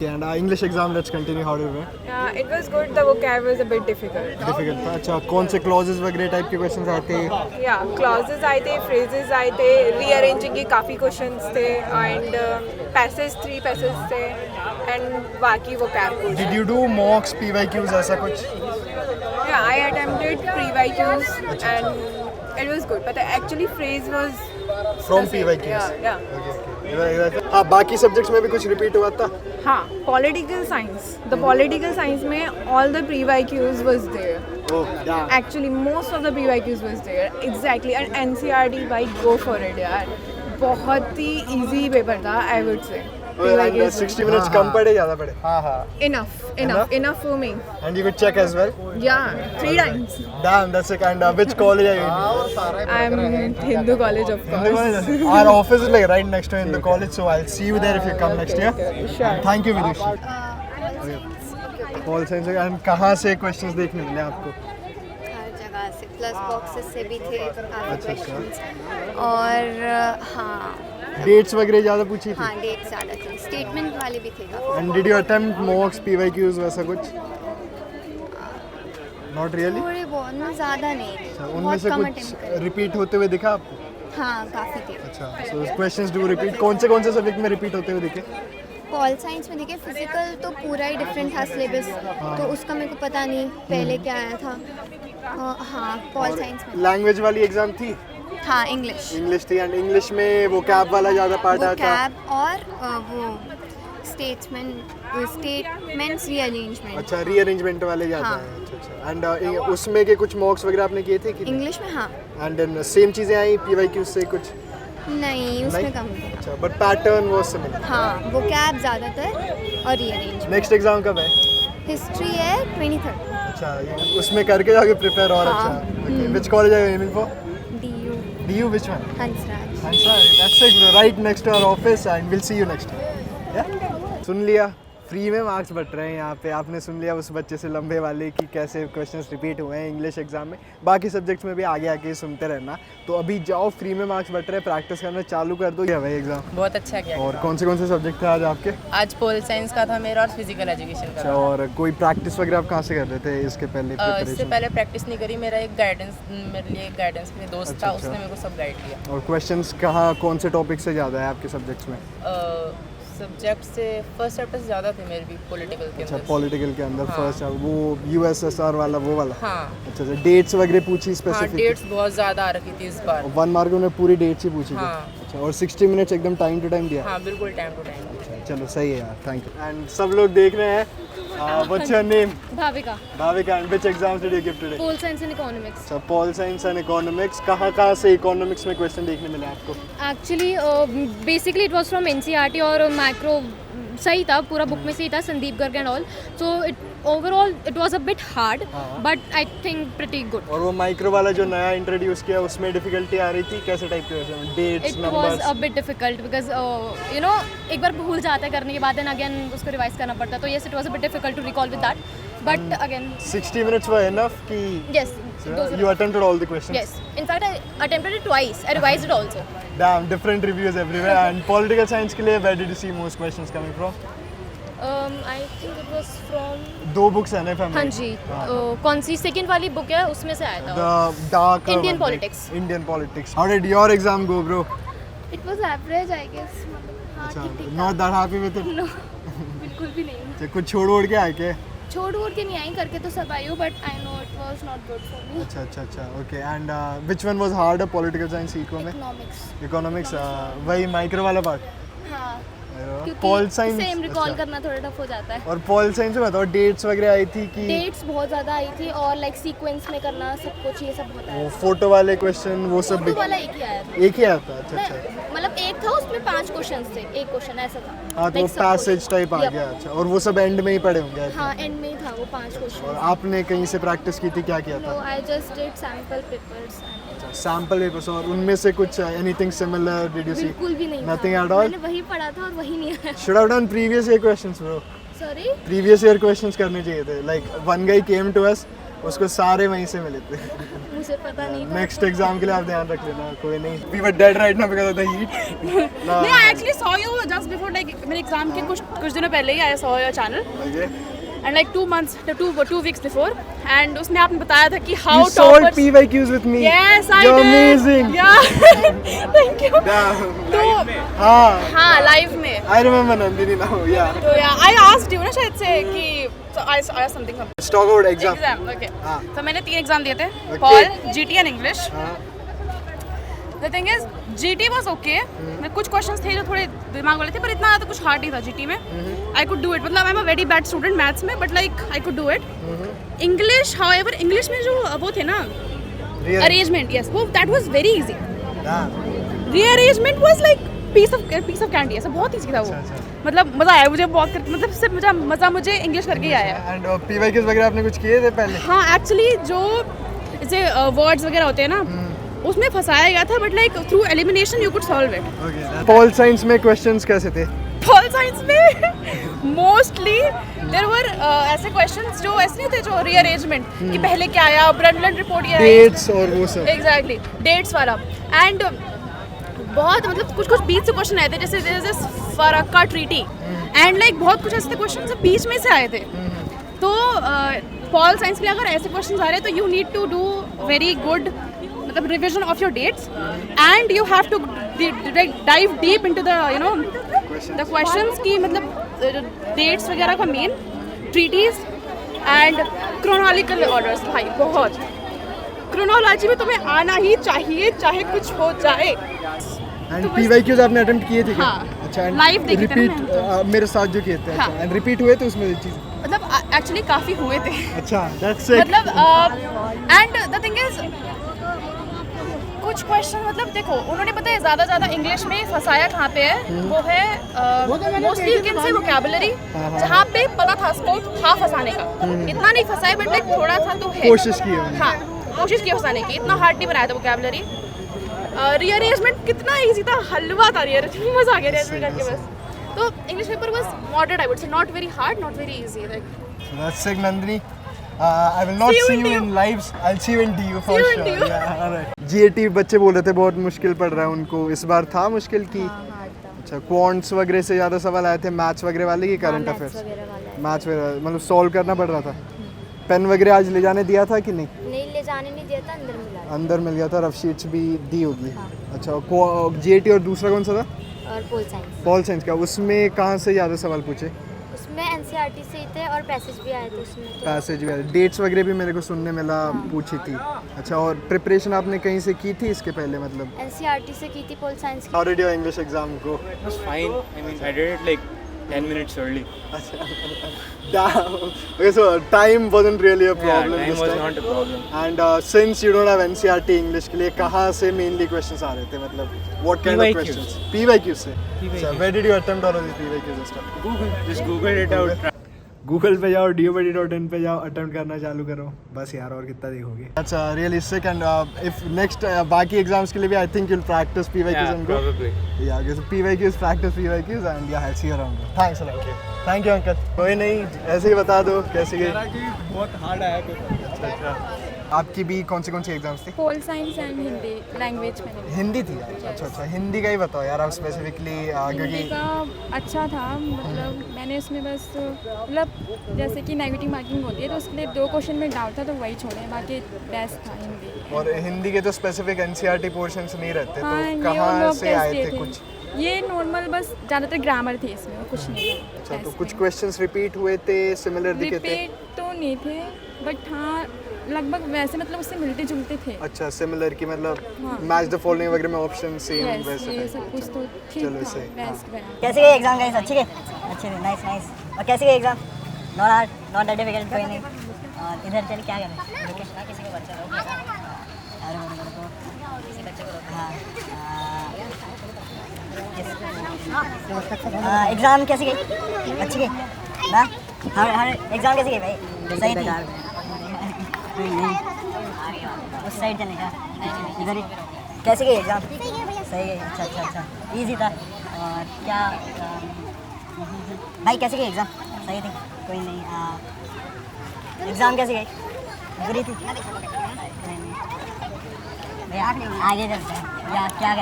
And English exam, let's continue. How did it went? It was good. The vocab was a bit difficult. Difficult था. अच्छा, कौन से clauses वगैरह type के questions आते हैं? Yeah, clauses आए थे, phrases आए थे, rearranging के काफ़ी questions थे, and passages 3 passages थे, and बाकी vocab questions. Did you do mocks, PYQs ऐसा कुछ? Yeah, I attempted pre-YQs and it was good. But the actually phrase was From the same. PYQs. Yeah. Okay. हाँ, बाकी subjects में भी कुछ repeat हुआ था? हाँ, political science. The political science में all the pre-YQs was there. Oh, yeah. Actually, most of the pre-YQs was there. Exactly. And NCRT, भाई, go for it यार. बहुत ही easy paper था, I would say. And 60 minutes कम पड़े ज़्यादा पड़े? हाँ. Enough for me. And you could check as well? Yeah, 3 times. Damn, that's sick. And which college are you in? I'm in Hindu College, of Hindu course. College? Our office is like right next to Hindu College, so I'll see you there if you come next year. Sure. Thank you, Vidushi. Pol science and कहाँ से questions देखने मिले आपको? हर जगह से plus boxes से भी थे काफ़ी अच्छा। क्वेश्चंस और हाँ Dates वगैरह ज़्यादा पूछी थी? हाँ डेट ज़्यादा थे स्टेटमेंट वाले भी थे काफ़ी And did you attempt mocks, PYQs वैसा कुछ? Not really? थोड़े बहुत ना ज़्यादा नहीं उनमें बहुत से कम कुछ अटेम्प्ट करे repeat होते हुए दिखा आपको? हाँ काफ़ी थे अच्छा, so questions do repeat. कौन से सब्जेक्ट में repeat होते हुए दिखे? पॉल साइंस में देखिए फिजिकल तो पूरा ही डिफरेंट था सिलेबस तो उसका मेरे को पता नहीं पहले क्या आया था हाँ पॉल साइंस में Language वाली एग्जाम थी? हाँ इंग्लिश इंग्लिश थी एंड इंग्लिश में वो कैब वाला ज़्यादा पार्ट वो आता है? कैब और वो स्टेटमेंट्स रीअरेंजमेंट अच्छा, रीअरेंजमेंट वाले ज़्यादा हाँ। है. अच्छा. एंड उसमें के कुछ मॉक्स वगैरह आपने किए थे कि नहीं? इंग्लिश में हाँ एंड देन सेम चीज़ें आई PYQ से कुछ? नहीं उसमें नहीं? कम थे अच्छा, बट पैटर्न वो सिमिलर. हाँ वो कैब ज़्यादातर और रीअरेंज नेक्स्ट एग्जाम कब है? हिस्ट्री है 23rd अच्छा, उसमें करके जाओगे प्रिपेयर और हाँ। अच्छा. Which college are you aiming for? DU DU, which one? Hansraj That's it, bro. Right next to our office and we'll see you next time. Yeah? सुन लिया, फ्री में मार्क्स बट रहे हैं यहाँ पे. आपने सुन लिया उस बच्चे से लंबे वाले कि कैसे क्वेश्चंस रिपीट हुए हैं इंग्लिश एग्जाम में. बाकी सब्जेक्ट्स में भी आगे आके सुनते रहना. तो अभी जाओ, फ्री में मार्क्स बट रहे हैं, प्रैक्टिस करना चालू कर दो. ये भाई एग्जाम बहुत अच्छा किया. और कौन से सब्जेक्ट थे आज आपके? आज पोल साइंस का था मेरा और फिजिकल एजुकेशन का. अच्छा, और कोई प्रैक्टिस वगैरह आप कहाँ से कर रहे थे इसके पहले? इससे प्रिपरेशन पहले प्रैक्टिस नहीं करी. मेरा एक गाइडेंस मेरे लिए एक गाइडेंस के लिए दोस्त अच्छा, था, अच्छा. उसने मेरे को सब गाइड किया. और क्वेश्चंस कहाँ कौन से टॉपिक से ज़्यादा है आपके सब्जेक्ट्स में? सब्जेक्ट से फर्स्ट चैप्टर ज़्यादा थे मेरे भी पॉलिटिकल के अच्छा, अंदर. पॉलिटिकल के अंदर हाँ. फर्स्ट वो USSR वाला वो वाला? हाँ अच्छा, डेट्स वगैरह पूछी हाँ, स्पेसिफिक? डेट्स बहुत ज़्यादा आ रखी थी इस बार. 1 मार्क में पूरी डेट्स ही पूछी थी? हाँ. अच्छा, और 60 मिनट्स एकदम टाइम टू टाइम दिया? हाँ बिल्कुल टाइम टू टाइम. अच्छा, चलो सही है यार, थैंक यू. एंड सब लोग देख रहे हैं. What's your name? Bhavika Bhavika. And which exams did you give today? Pol science and economics. अच्छा, पॉल साइंस एंड इकोनॉमिक्स. कहाँ से इकोनॉमिक्स में क्वेश्चन देखने मिले आपको? Actually basically it was from NCERT और मैक्रो सही था पूरा बुक में सही था Sandeep Garg and all so it overall it was a bit hard but I think pretty good. और वो माइक्रो वाला जो नया इंट्रोड्यूस किया उसमें डिफिकल्टी आ रही थी? कैसे टाइप के? Dates, it was numbers? A bit difficult because you know एक बार भूल जाता है करने के बाद एंड अगेन उसको रिवाइज करना पड़ता है तो yes it was a bit difficult to recall with that but again 60 minutes were enough कि yes you attempted all the questions? yes in fact I attempted it twice. I revised it also. Damn, different reviews everywhere. And political science के लिए where did you see most questions coming from? I think it was from 2 books है ना if I'm हाँ right? जी कौन सी second वाली book है उसमें से आया था. The dark Indian politics. Indian politics. How did your exam go, bro? It was average, I guess. हाँ अच्छा, ठीक ठीक not that happy with it? No, बिल्कुल भी नहीं. अच्छा, कुछ छोड़ के आए के? छोड़ के नहीं आई करके तो सब आई हूँ but I know it was not good for me. अच्छा. Okay. And which one was harder? Political science, eco में? इकोनॉमिक्स. Economics. वही माइक्रो वाला पार्ट? हाँ Pol क्योंकि science. सेम रिकॉल अच्छा. करना थोड़ा टफ हो जाता है. और पॉल साइंस में बताओ डेट्स वगैरह आई थी कि डेट्स बहुत ज़्यादा आई थी और लाइक सीक्वेंस में करना सब कुछ ये सब होता वो है. फोटो वाले क्वेश्चन वो सब फोटो वाला एक ही आया था. एक ही आता? अच्छा. नहीं, मतलब एक था उसमें 5 क्वेश्चंस थे एक क्वेश्चन ऐसा था. हाँ, तो Like सब पैसेज कुछ. टाइप आ Yep. गया. अच्छा, और वो सब एंड में ही पढ़े होंगे I think. हाँ एंड में ही था वो 5 और क्वेश्चन. आपने कहीं से प्रैक्टिस की थी? क्या किया नो था? I just did sample papers. Sample papers. और उनमें से कुछ anything similar did you see? बिल्कुल भी नहीं Nothing था. at all? मैंने वही पढ़ा था और वही नहीं आया. Should have done previous year questions bro. Sorry. Previous year questions करने चाहिए थे. Like one guy came to us, उसको सारे वहीं से मिले थे. मुझे पता नहीं था। नेक्स्ट एग्जाम के लिए आप ध्यान रख लेना, कोई नहीं. We were dead right now because of the heat. No, नहीं, I actually saw you just before like मेरे एग्जाम के कुछ दिनों पहले ही I saw your channel okay. and like 2 weeks before and उसमें आपने बताया था कि how You solved toppers. PYQs with me. Yes, I You're did. amazing. Yeah. Thank you. Damn. तो हाँ लाइव में. I remember Nandini now. Yeah. तो yeah, I asked you ना शायद से कि so I asked something. Let's talk about exam. Okay. हाँ. तो मैंने 3 एग्जाम दिए थे. Okay. Paul, GT and English. हाँ. The thing is, GT was okay. मैं कुछ क्वेश्चंस थे जो थोड़े दिमाग वाले थे पर इतना ज़्यादा कुछ हार्ड नहीं था GT में. I could do it. मतलब I'm a very bad student maths में, but like I could do it. English, however, English में जो वो थे ना, Really? arrangement, yes, वो that was very easy. Damn. Rearrangement was like piece of candy. ऐसा बहुत easy था वो. अच्छा. मतलब मज़ा आया मुझे बहुत करके, मतलब सिर्फ मज़ा मुझे इंग्लिश करके ही आया. And PYQs वगैरह आपने कुछ किए थे पहले? हाँ, एक्चुअली जो जैसे वर्ड्स वगैरह होते हैं ना, उसमें फंसाया गया था but like through elimination you could solve it. Okay. Pol science में questions कैसे थे? पॉल साइंस में मोस्टली देयर वर ऐसे क्वेश्चंस जो ऐसे नहीं थे जो रीअरेंजमेंट कि पहले क्या आया, ब्रंडलन रिपोर्ट ये Dates और वो सब. एग्जैक्टली डेट्स वाला. एंड बहुत मतलब कुछ बीच से क्वेश्चन आए थे जैसे this Farakka treaty and like बहुत कुछ ऐसे क्वेश्चन जो बीच में से आए थे. तो पॉल साइंस के लिए अगर ऐसे क्वेश्चन आ रहे हैं तो you need to do very good मतलब revision of your dates and you have to dive deep into the you know the questions की मतलब डेट्स वगैरह का main treaties and chronological orders. भाई बहुत क्रोनोलॉजी में तुम्हें आना ही चाहिए चाहे कुछ हो जाए. And PYQs आपने अटेम्प्ट किए थे क्या? हाँ. अच्छा. Live देखे थे ना रिपीट मेरे साथ जो किए थे. हाँ. अच्छा. And रिपीट हुए थे उसमें ये चीज़? मतलब एक्चुअली काफ़ी हुए थे. अच्छा. That's it. मतलब एंड द थिंग इज कुछ क्वेश्चन मतलब देखो उन्होंने पता है ज़्यादा इंग्लिश में फंसाया कहाँ पे है, वो है mostly you can say vocabulary जहाँ पे पता था उसको था फंसाने का. इतना नहीं फंसाया बट लाइक थोड़ा था तो है. कोशिश की है. हाँ कोशिश की फंसाने की. इतना हार्ड नहीं बनाया था वोकैबुलरी. रीअरेंजमेंट कितना इजी था, हलवा था रीअरेंजमेंट. मज़ा आ गया रीअरेंजमेंट करके बस. तो English paper was moderate I would say, not very hard not very easy. Like That's sick, Nandini. I will not see you in lives. I'll see you in DU for See you in sure. DU. Yeah, alright. GAT बच्चे बोल रहे थे बहुत मुश्किल पड़ रहा है उनको. इस बार था मुश्किल की? अच्छा. क्वांट्स वगैरह से ज़्यादा सवाल आए थे, मैथ्स वगैरह वाले की करंट अफेयर्स? मैथ्स वगैरह मतलब सॉल्व करना पड़ रहा था. पेन वगैरह आज ले जाने दिया था कि नहीं? नहीं ले जाने नहीं दिया था, अंदर मिला. अंदर मिल गया था. रफ शीट्स भी दी होगी. अच्छा. GAT और दूसरा कौन सा था? और पोल साइंस. पॉल साइंस का. उसमें कहाँ से ज़्यादा सवाल पूछे? उसमें एनसीईआरटी से ही थे और पैसेज भी आए थे उसमें. पैसेज भी. डेट्स वगैरह भी मेरे को सुनने मिला पूछी थी. अच्छा. और प्रिपरेशन आपने कहीं से की थी इसके पहले मतलब? एनसीईआरटी से की थी पोल साइंस की. How did your English exam go? It was fine. I mean, I did it like 10 minutes early. Damn. Okay, so time wasn't really a problem Yeah, time this was time. not a problem. And since you don't have NCERT English के लिए कहाँ से mainly questions आ रहे थे मतलब? What kind of PYQs. questions? PYQs से. PYQs. So where did you attempt all of these PYQs and stuff? Google. Just Google it out. Google पे जाओ, DOBD.in पे जाओ, अटेम्प्ट करना चालू करो. बस यार और कितना देखोगे. That's really sick and if next बाकी एग्जाम्स के लिए भी I think you'll practice PYQs Yeah, and go. probably. Yeah, okay, so PYQs, practice PYQs and yeah, I'll see you around. Thanks a lot. Thank you uncle. कोई नहीं, ऐसे ही बता दो कैसे गई. बहुत hard आया पेपर. आपकी भी कौन सी एग्जाम्स थी? Pol science and Hindi language में. हिंदी थी. अच्छा. हिंदी का ही बताओ यार आप स्पेसिफिकली क्योंकि हिंदी का अच्छा था मतलब मैंने उसमें बस मतलब जैसे कि नेगेटिव मार्किंग होती है तो उसके लिए 2 क्वेश्चन में डाउट था तो वही छोड़े, बाकी बेस्ट था हिंदी. और हिंदी के तो स्पेसिफिक NCERT पोर्शंस नहीं रहते हाँ, तो ये कहाँ लोग से टेस्ट आए दिए थे थे. कुछ? ये नॉर्मल बस ज़्यादातर ग्रामर थे इसमें और कुछ नहीं था. अच्छा. तो कुछ क्वेश्चंस रिपीट हुए थे, सिमिलर दिखे थे? रिपीट तो नहीं थे बट हाँ लगभग वैसे मतलब उससे मिलते जुलते थे. अच्छा. सिमिलर की मतलब हाँ. मैच द फॉलोइंग वगैरह में ऑप्शन सेम Yes, वैसे ये थे. सब कुछ तो ठीक चलो था. सही. बेस्ट बना. कैसे गए एग्जाम गाइस? अच्छे गए? अच्छे गए. Nice nice. और कैसे गए exam? Not hard, not that difficult. कोई नहीं. और इधर चल क्या कर रहे हैं? लोकेशन किसी को बच्चा रोक. अरे मेरे को किसी बच्चे को रोक. हाँ. एग्जाम कैसे गई? अच्छी गई ना? हर एग्जाम कैसे गई भाई? सही थी. उस साइड चलने का इधर ही. कैसे गई एग्जाम? सही गई. अच्छा. इजी था. और क्या भाई कैसे गई एग्जाम? सही थी. कोई नहीं. एग्जाम कैसे गई? बुरी थी. भैया आगे चलते हैं या क्या करें